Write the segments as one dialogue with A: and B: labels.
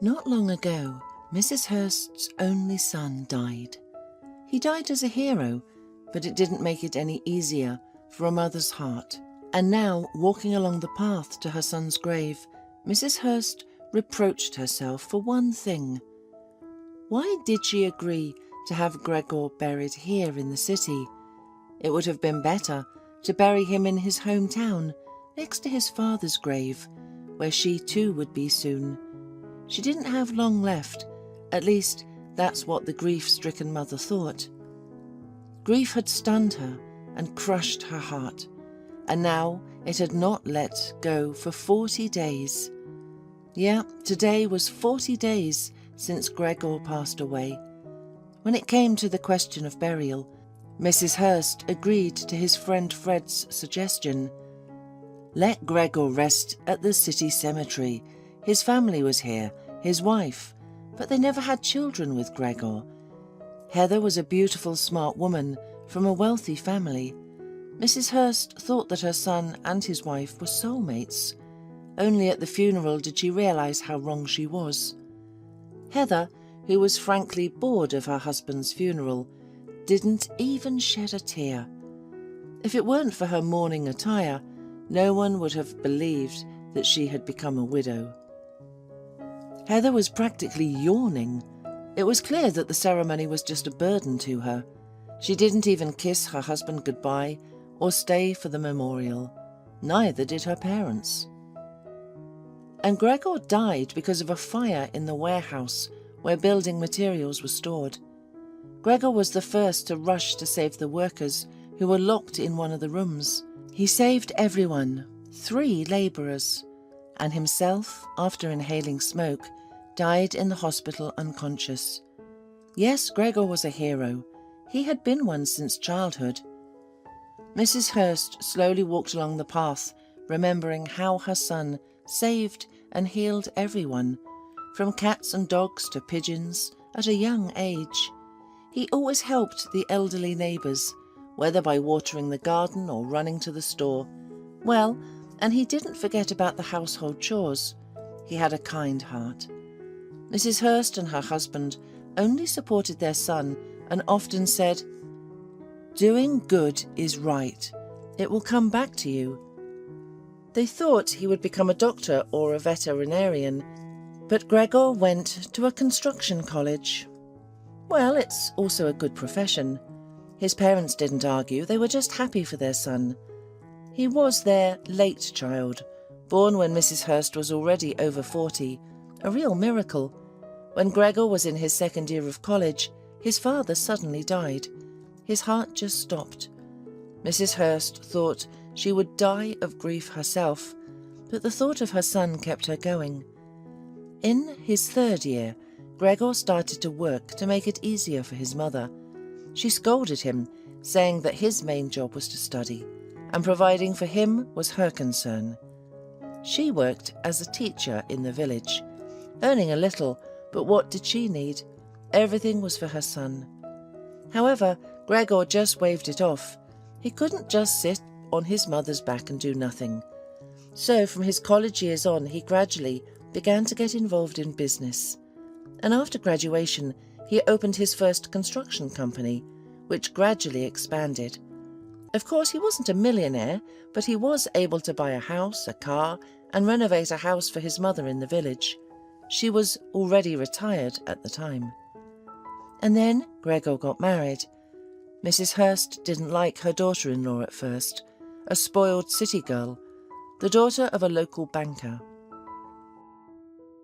A: Not long ago, Mrs. Hurst's only son died. He died as a hero, but it didn't make it any easier for a mother's heart. And now, walking along the path to her son's grave, Mrs. Hurst reproached herself for one thing. Why did she agree to have Gregor buried here in the city? It would have been better to bury him in his hometown, next to his father's grave, where she too would be soon. She didn't have long left, at least that's what the grief-stricken mother thought. Grief had stunned her and crushed her heart, and now it had not let go for 40 days. Yeah, today was 40 days since Gregor passed away. When it came to the question of burial, Mrs. Hurst agreed to his friend Fred's suggestion. Let Gregor rest at the city cemetery. His family was here, his wife, but they never had children with Gregor. Heather was a beautiful, smart woman from a wealthy family. Mrs. Hurst thought that her son and his wife were soulmates. Only at the funeral did she realize how wrong she was. Heather, who was frankly bored of her husband's funeral, didn't even shed a tear. If it weren't for her mourning attire, no one would have believed that she had become a widow. Heather was practically yawning. It was clear that the ceremony was just a burden to her. She didn't even kiss her husband goodbye or stay for the memorial. Neither did her parents. And Gregor died because of a fire in the warehouse where building materials were stored. Gregor was the first to rush to save the workers who were locked in one of the rooms. He saved everyone, 3 labourers, and himself, after inhaling smoke, died in the hospital unconscious. Yes, Gregor was a hero. He had been one since childhood. Mrs. Hurst slowly walked along the path, remembering how her son saved and healed everyone, from cats and dogs to pigeons, at a young age. He always helped the elderly neighbours, whether by watering the garden or running to the store. Well, and he didn't forget about the household chores. He had a kind heart. Mrs. Hurst and her husband only supported their son and often said, "Doing good is right. It will come back to you." They thought he would become a doctor or a veterinarian, but Gregor went to a construction college. Well, it's also a good profession. His parents didn't argue, they were just happy for their son. He was their late child, born when Mrs. Hurst was already over 40, a real miracle. When Gregor was in his second year of college, his father suddenly died. His heart just stopped. Mrs. Hurst thought she would die of grief herself, but the thought of her son kept her going. In his 3rd year, Gregor started to work to make it easier for his mother. She scolded him, saying that his main job was to study, and providing for him was her concern. She worked as a teacher in the village, earning a little, but what did she need? Everything was for her son. However, Gregor just waved it off. He couldn't just sit on his mother's back and do nothing. So from his college years on, he gradually began to get involved in business. And after graduation, he opened his first construction company, which gradually expanded. Of course, he wasn't a millionaire, but he was able to buy a house, a car, and renovate a house for his mother in the village. She was already retired at the time. And then Gregor got married. Mrs. Hurst didn't like her daughter-in-law at first, a spoiled city girl, the daughter of a local banker.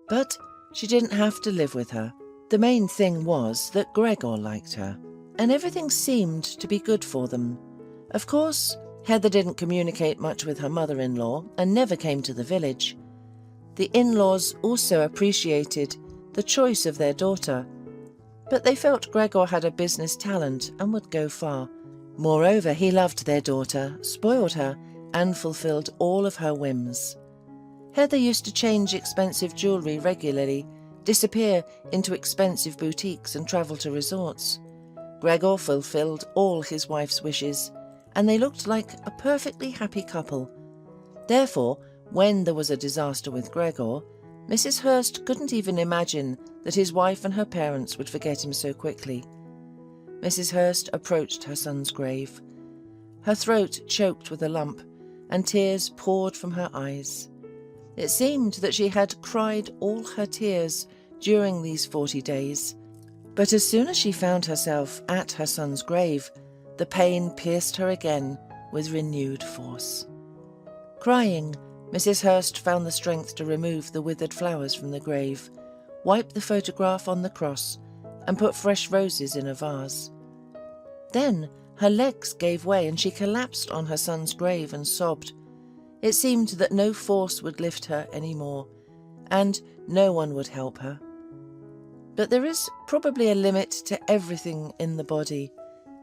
A: But she didn't have to live with her. The main thing was that Gregor liked her, and everything seemed to be good for them. Of course, Heather didn't communicate much with her mother-in-law and never came to the village. The in-laws also appreciated the choice of their daughter, but they felt Gregor had a business talent and would go far. Moreover, he loved their daughter, spoiled her, and fulfilled all of her whims. Heather used to change expensive jewellery regularly, disappear into expensive boutiques and travel to resorts. Gregor fulfilled all his wife's wishes, and they looked like a perfectly happy couple. Therefore, when there was a disaster with Gregor, Mrs. Hurst couldn't even imagine that his wife and her parents would forget him so quickly. Mrs. Hurst approached her son's grave. Her throat choked with a lump, and tears poured from her eyes. It seemed that she had cried all her tears during these 40 days. But as soon as she found herself at her son's grave, the pain pierced her again with renewed force. Crying, Mrs. Hurst found the strength to remove the withered flowers from the grave, wipe the photograph on the cross, and put fresh roses in a vase. Then her legs gave way and she collapsed on her son's grave and sobbed. It seemed that no force would lift her any more, and no one would help her. But there is probably a limit to everything in the body,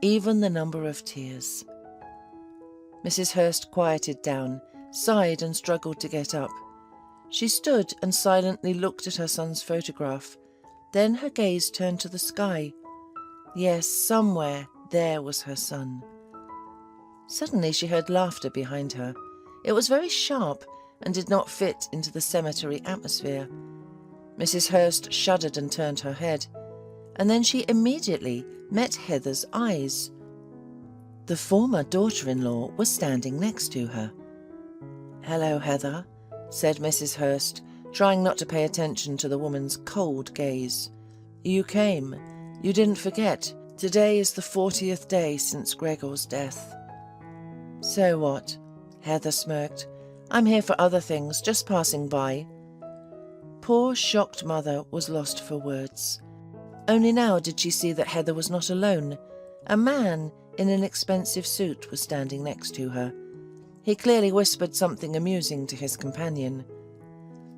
A: even the number of tears. Mrs. Hurst quieted down, sighed and struggled to get up. She stood and silently looked at her son's photograph. Then her gaze turned to the sky. Yes, somewhere there was her son. Suddenly she heard laughter behind her. It was very sharp and did not fit into the cemetery atmosphere. Mrs. Hurst shuddered and turned her head, and then she immediately met Heather's eyes. The former daughter-in-law was standing next to her. "Hello, Heather," said Mrs. Hurst, trying not to pay attention to the woman's cold gaze. "You came. You didn't forget. Today is the 40th day since Gregor's death." "So what?" Heather smirked. "I'm here for other things, just passing by." Poor, shocked mother was lost for words. Only now did she see that Heather was not alone. A man in an expensive suit was standing next to her. He clearly whispered something amusing to his companion.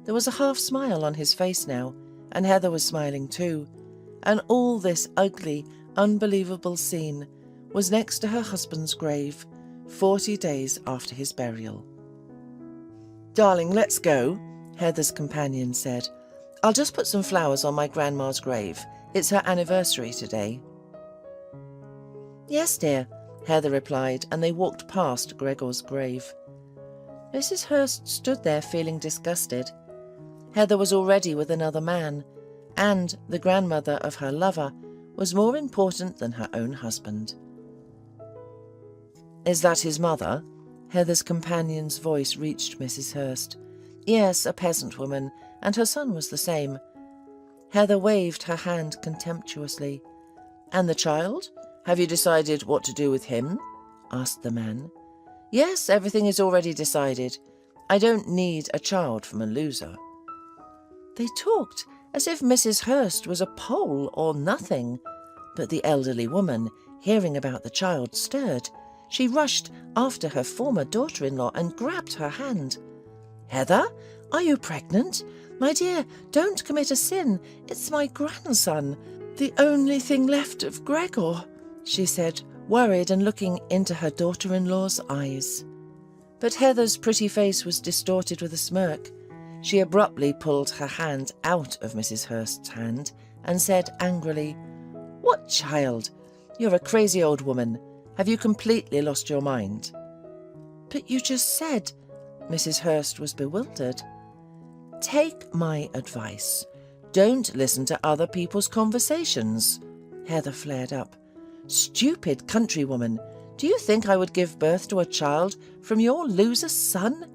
A: There was a half smile on his face now, and Heather was smiling too. And all this ugly, unbelievable scene was next to her husband's grave, 40 days after his burial. "Darling, let's go," Heather's companion said. "I'll just put some flowers on my grandma's grave. It's her anniversary today." "Yes, dear," Heather replied, and they walked past Gregor's grave. Mrs. Hurst stood there feeling disgusted. Heather was already with another man, and the grandmother of her lover was more important than her own husband. "Is that his mother?" Heather's companion's voice reached Mrs. Hurst. "Yes, a peasant woman, and her son was the same." Heather waved her hand contemptuously. "And the child? Have you decided what to do with him?" asked the man. "Yes, everything is already decided. I don't need a child from a loser." They talked as if Mrs. Hurst was a Pole or nothing. But the elderly woman, hearing about the child, stirred. She rushed after her former daughter-in-law and grabbed her hand. "Heather, are you pregnant? My dear, don't commit a sin. It's my grandson, the only thing left of Gregor," she said, worried and looking into her daughter-in-law's eyes. But Heather's pretty face was distorted with a smirk. She abruptly pulled her hand out of Mrs. Hurst's hand and said angrily, "What child? You're a crazy old woman. Have you completely lost your mind?" "But you just said—" Mrs. Hurst was bewildered. "Take my advice. Don't listen to other people's conversations." Heather flared up. "Stupid countrywoman. Do you think I would give birth to a child from your loser son?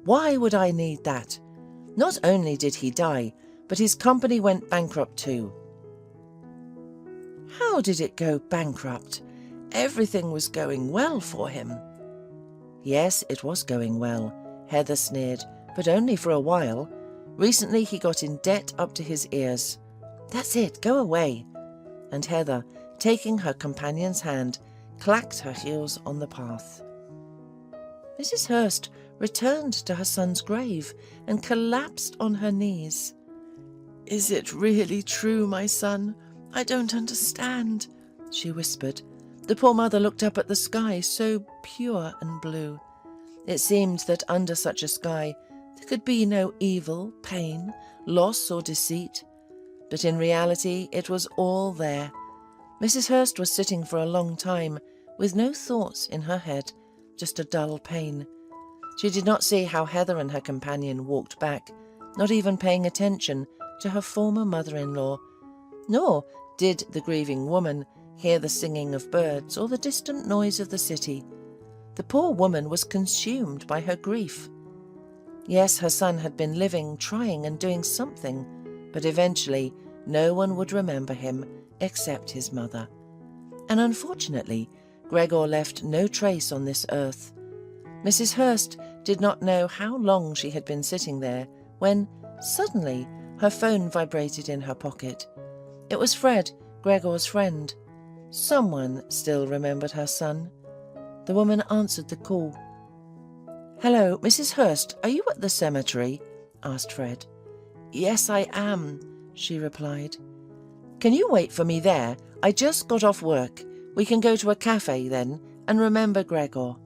A: Why would I need that? Not only did he die, but his company went bankrupt too." "How did it go bankrupt? Everything was going well for him." "Yes, it was going well," Heather sneered, "but only for a while. Recently he got in debt up to his ears. That's it, go away." And Heather, taking her companion's hand, clacked her heels on the path. Mrs. Hurst returned to her son's grave and collapsed on her knees. "Is it really true, my son? I don't understand," she whispered. The poor mother looked up at the sky, so pure and blue. It seemed that under such a sky there could be no evil, pain, loss or deceit. But in reality it was all there. Mrs. Hurst was sitting for a long time, with no thoughts in her head, just a dull pain. She did not see how Heather and her companion walked back, not even paying attention to her former mother-in-law. Nor did the grieving woman hear the singing of birds or the distant noise of the city. The poor woman was consumed by her grief. Yes, her son had been living, trying and doing something, but eventually no one would remember him except his mother. And unfortunately, Gregor left no trace on this earth. Mrs. Hurst did not know how long she had been sitting there when, suddenly, her phone vibrated in her pocket. It was Fred, Gregor's friend. Someone still remembered her son. The woman answered the call. "Hello, Mrs. Hurst, are you at the cemetery?" asked Fred. "Yes, I am," she replied. "Can you wait for me there? I just got off work. We can go to a cafe then and remember Gregor."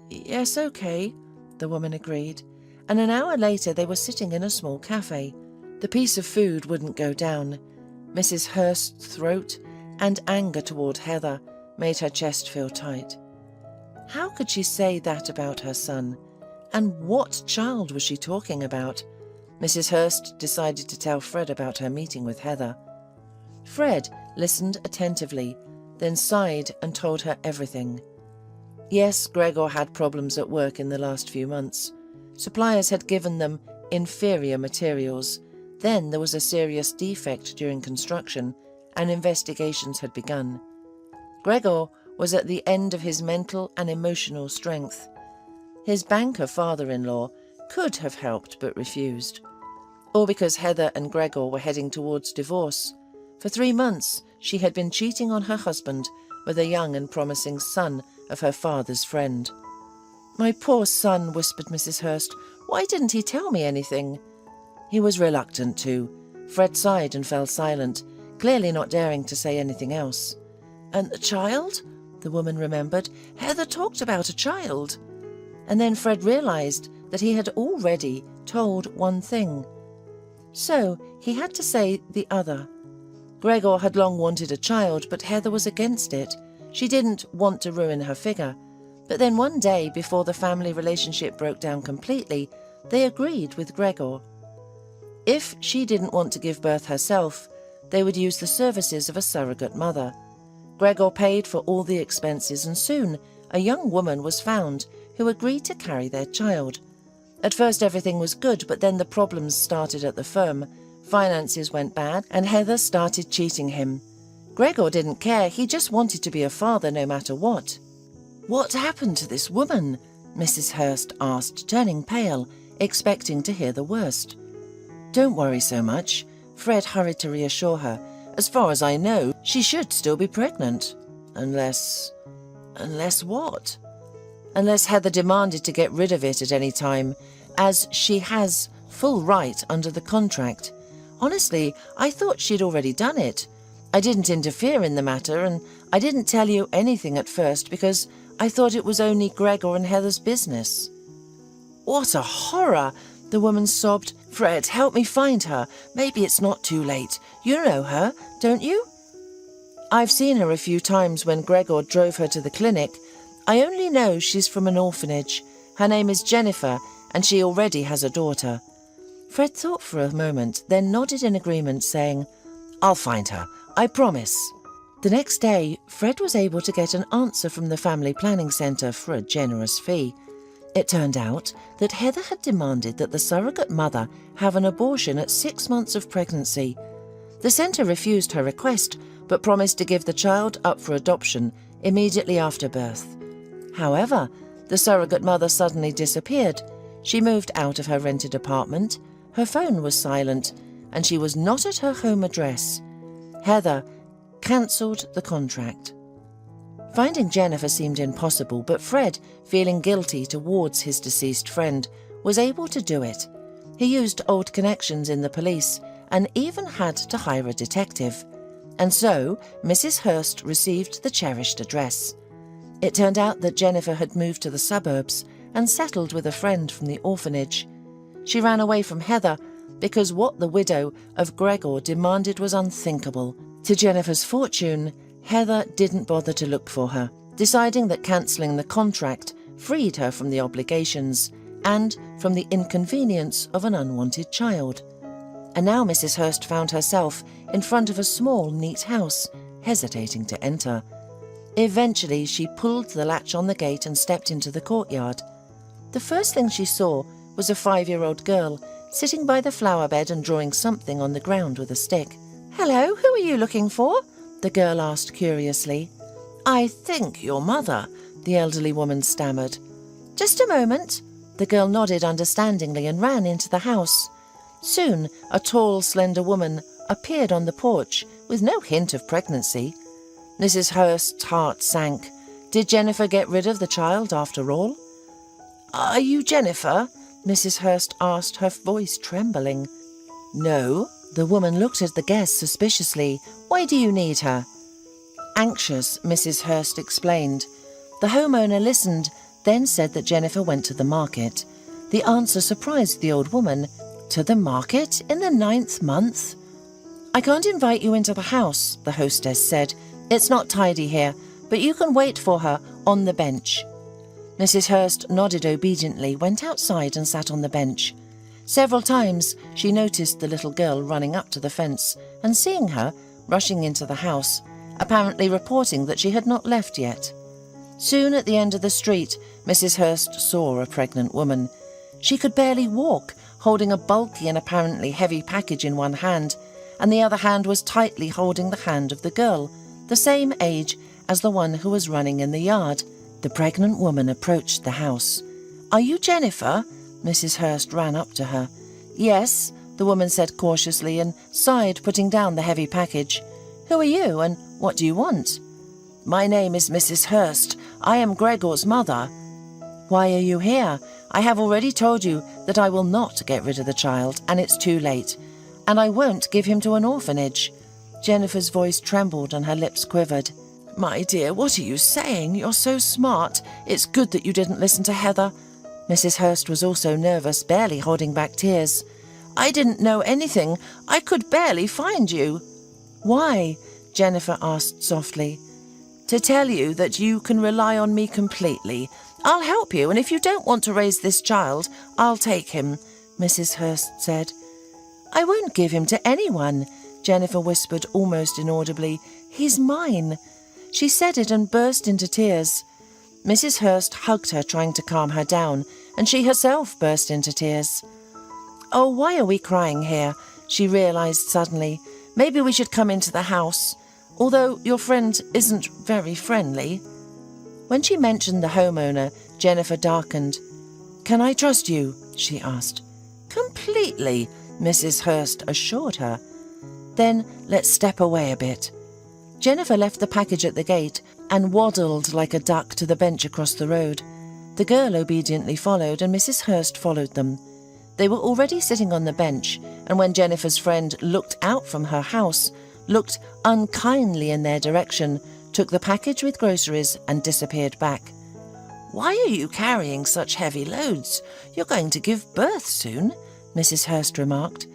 A: "Yes, okay," the woman agreed, and an hour later they were sitting in a small cafe. The piece of food wouldn't go down. Mrs. Hurst's throat and anger toward Heather made her chest feel tight. How could she say that about her son? And what child was she talking about? Mrs. Hurst decided to tell Fred about her meeting with Heather. Fred listened attentively, then sighed and told her everything. Yes, Gregor had problems at work in the last few months. Suppliers had given them inferior materials. Then there was a serious defect during construction, and investigations had begun. Gregor was at the end of his mental and emotional strength. His banker father-in-law could have helped but refused. All because Heather and Gregor were heading towards divorce. For 3 months she had been cheating on her husband with a young and promising son of her father's friend. "My poor son," whispered Mrs. Hurst. "Why didn't he tell me anything?" He was reluctant to. Fred sighed and fell silent, clearly not daring to say anything else. "And the child?" the woman remembered. "Heather talked about a child." And then Fred realized that he had already told one thing. So he had to say the other. Gregor had long wanted a child, but Heather was against it. She didn't want to ruin her figure. But then one day, before the family relationship broke down completely, they agreed with Gregor. If she didn't want to give birth herself, they would use the services of a surrogate mother. Gregor paid for all the expenses, and soon a young woman was found who agreed to carry their child. At first everything was good, but then the problems started at the firm. Finances went bad, and Heather started cheating him. Gregor didn't care, he just wanted to be a father no matter what. "What happened to this woman?" Mrs. Hurst asked, turning pale, expecting to hear the worst. "Don't worry so much," Fred hurried to reassure her. "As far as I know, she should still be pregnant. Unless what? Unless Heather demanded to get rid of it at any time, as she has full right under the contract. Honestly, I thought she'd already done it. I didn't interfere in the matter, and I didn't tell you anything at first because I thought it was only Gregor and Heather's business." "What a horror!" the woman sobbed. "Fred, help me find her. Maybe it's not too late. You know her, don't you?" "I've seen her a few times when Gregor drove her to the clinic. I only know she's from an orphanage. Her name is Jennifer, and she already has a daughter." Fred thought for a moment, then nodded in agreement, saying, "I'll find her, I promise." The next day, Fred was able to get an answer from the Family Planning Centre for a generous fee. It turned out that Heather had demanded that the surrogate mother have an abortion at 6 months of pregnancy. The centre refused her request, but promised to give the child up for adoption immediately after birth. However, the surrogate mother suddenly disappeared. She moved out of her rented apartment, her phone was silent, and she was not at her home address. Heather cancelled the contract. Finding Jennifer seemed impossible, but Fred, feeling guilty towards his deceased friend, was able to do it. He used old connections in the police and even had to hire a detective. And so Mrs. Hurst received the cherished address. It turned out that Jennifer had moved to the suburbs and settled with a friend from the orphanage. She ran away from Heather because what the widow of Gregor demanded was unthinkable. To Jennifer's fortune, Heather didn't bother to look for her, deciding that cancelling the contract freed her from the obligations and from the inconvenience of an unwanted child. And now Mrs. Hurst found herself in front of a small, neat house, hesitating to enter. Eventually, she pulled the latch on the gate and stepped into the courtyard. The first thing she saw was a 5-year-old girl sitting by the flower bed and drawing something on the ground with a stick. "Hello, who are you looking for?" the girl asked curiously. "I think your mother," the elderly woman stammered. "Just a moment." The girl nodded understandingly and ran into the house. Soon, a tall, slender woman appeared on the porch with no hint of pregnancy. Mrs. Hurst's heart sank. Did Jennifer get rid of the child after all? "Are you Jennifer?" Mrs. Hurst asked, her voice trembling. "No." The woman looked at the guest suspiciously. "Why do you need her?" Anxious, Mrs. Hurst explained. The homeowner listened, then said that Jennifer went to the market. The answer surprised the old woman. "To the market in the 9th month?" "I can't invite you into the house," the hostess said. "It's not tidy here, but you can wait for her on the bench." Mrs. Hurst nodded obediently, went outside and sat on the bench. Several times she noticed the little girl running up to the fence and seeing her rushing into the house, apparently reporting that she had not left yet. Soon at the end of the street, Mrs. Hurst saw a pregnant woman. She could barely walk, holding a bulky and apparently heavy package in one hand, and the other hand was tightly holding the hand of the girl, the same age as the one who was running in the yard. The pregnant woman approached the house. "Are you Jennifer?" Mrs. Hurst ran up to her. "Yes," the woman said cautiously and sighed, putting down the heavy package. "Who are you and what do you want?" "My name is Mrs. Hurst. I am Gregor's mother." "Why are you here? I have already told you that I will not get rid of the child, and it's too late. And I won't give him to an orphanage." Jennifer's voice trembled and her lips quivered. "My dear, what are you saying? You're so smart. It's good that you didn't listen to Heather." Mrs. Hurst was also nervous, barely holding back tears. "I didn't know anything. I could barely find you." "Why?" Jennifer asked softly. "To tell you that you can rely on me completely. I'll help you, and if you don't want to raise this child, I'll take him," Mrs. Hurst said. "I won't give him to anyone," Jennifer whispered almost inaudibly. "He's mine." She said it and burst into tears. Mrs. Hurst hugged her, trying to calm her down, and she herself burst into tears. "Oh, why are we crying here?" she realized suddenly. "Maybe we should come into the house, although your friend isn't very friendly." When she mentioned the homeowner, Jennifer darkened. "Can I trust you?" she asked. "Completely," Mrs. Hurst assured her. "Then let's step away a bit." Jennifer left the package at the gate and waddled like a duck to the bench across the road. The girl obediently followed, and Mrs. Hurst followed them. They were already sitting on the bench, and when Jennifer's friend looked out from her house, looked unkindly in their direction, took the package with groceries and disappeared back. "Why are you carrying such heavy loads? You're going to give birth soon," Mrs. Hurst remarked.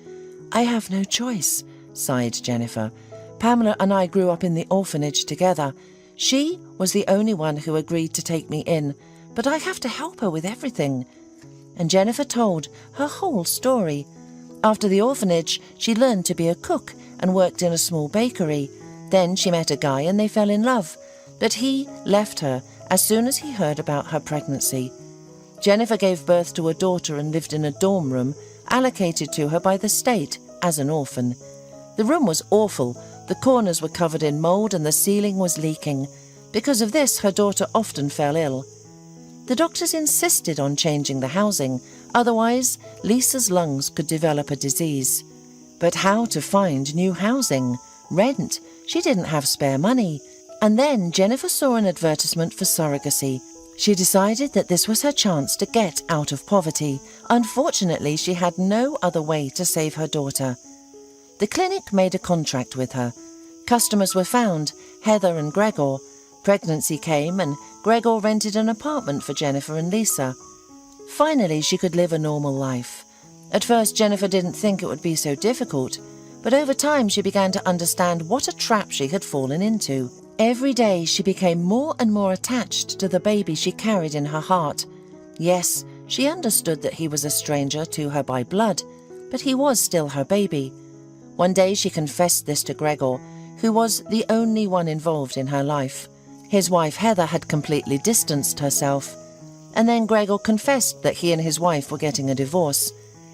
A: "I have no choice," sighed Jennifer. "Pamela and I grew up in the orphanage together. She was the only one who agreed to take me in, but I have to help her with everything." And Jennifer told her whole story. After the orphanage, she learned to be a cook and worked in a small bakery. Then she met a guy and they fell in love, but he left her as soon as he heard about her pregnancy. Jennifer gave birth to a daughter and lived in a dorm room allocated to her by the state as an orphan. The room was awful. The corners were covered in mold and the ceiling was leaking. Because of this, her daughter often fell ill. The doctors insisted on changing the housing, otherwise Lisa's lungs could develop a disease. But how to find new housing? Rent? She didn't have spare money. And then Jennifer saw an advertisement for surrogacy. She decided that this was her chance to get out of poverty. Unfortunately, she had no other way to save her daughter. The clinic made a contract with her. Customers were found, Heather and Gregor. Pregnancy came and Gregor rented an apartment for Jennifer and Lisa. Finally, she could live a normal life. At first, Jennifer didn't think it would be so difficult, but over time she began to understand what a trap she had fallen into. Every day she became more and more attached to the baby she carried in her heart. Yes, She understood that he was a stranger to her by blood, but he was still her baby. One day she confessed this to Gregor, who was the only one involved in her life. His wife Heather had completely distanced herself, and then Gregor confessed that he and his wife were getting a divorce.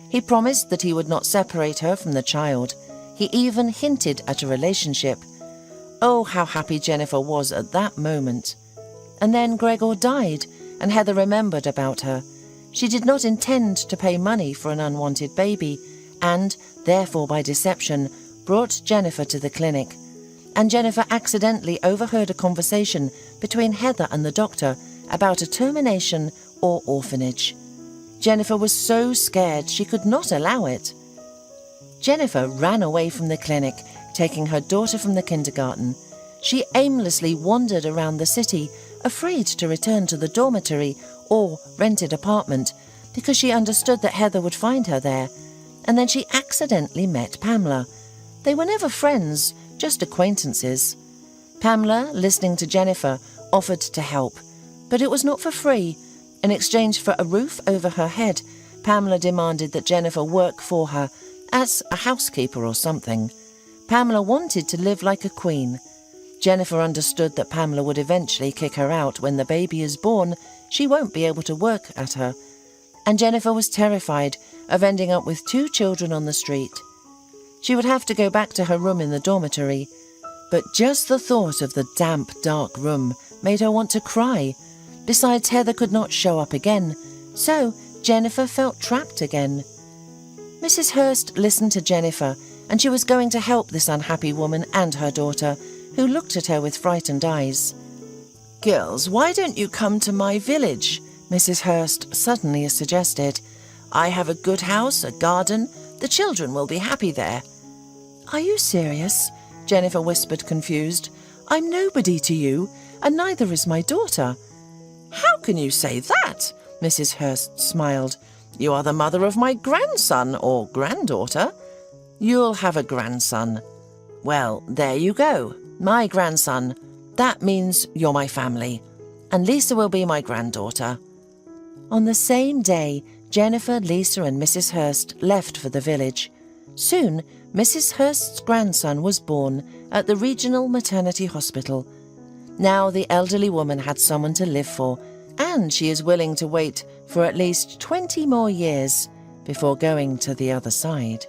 A: He promised that he would not separate her from the child. He even hinted at a relationship. Oh, how happy Jennifer was at that moment. And then Gregor died, and Heather remembered about her. She did not intend to pay money for an unwanted baby, and, therefore by deception, brought Jennifer to the clinic. And Jennifer accidentally overheard a conversation between Heather and the doctor about a termination or orphanage. Jennifer was so scared she could not allow it. Jennifer ran away from the clinic, taking her daughter from the kindergarten. She aimlessly wandered around the city, afraid to return to the dormitory or rented apartment, because she understood that Heather would find her there. And then she accidentally met Pamela. They were never friends, just acquaintances. Pamela, listening to Jennifer, offered to help, but it was not for free. In exchange for a roof over her head, Pamela demanded that Jennifer work for her as a housekeeper or something. Pamela wanted to live like a queen. Jennifer understood that Pamela would eventually kick her out when the baby is born. She won't be able to work at her. And Jennifer was terrified of ending up with 2 children on the street. She would have to go back to her room in the dormitory. But just the thought of the damp, dark room made her want to cry. Besides, Heather could not show up again, so Jennifer felt trapped again. Mrs. Hurst listened to Jennifer, and she was going to help this unhappy woman and her daughter, who looked at her with frightened eyes. "Girls, why don't you come to my village?" Mrs. Hurst suddenly suggested. "I have a good house, a garden. The children will be happy there." "Are you serious?" Jennifer whispered, confused. "I'm nobody to you, and neither is my daughter." "How can you say that?" Mrs. Hurst smiled. "You are the mother of my grandson or granddaughter." "You'll have a grandson." "Well, there you go. My grandson. That means you're my family. And Lisa will be my granddaughter." On the same day, Jennifer, Lisa and Mrs. Hurst left for the village. Soon, Mrs. Hurst's grandson was born at the regional maternity hospital. Now the elderly woman had someone to live for, and she is willing to wait for at least 20 more years before going to the other side.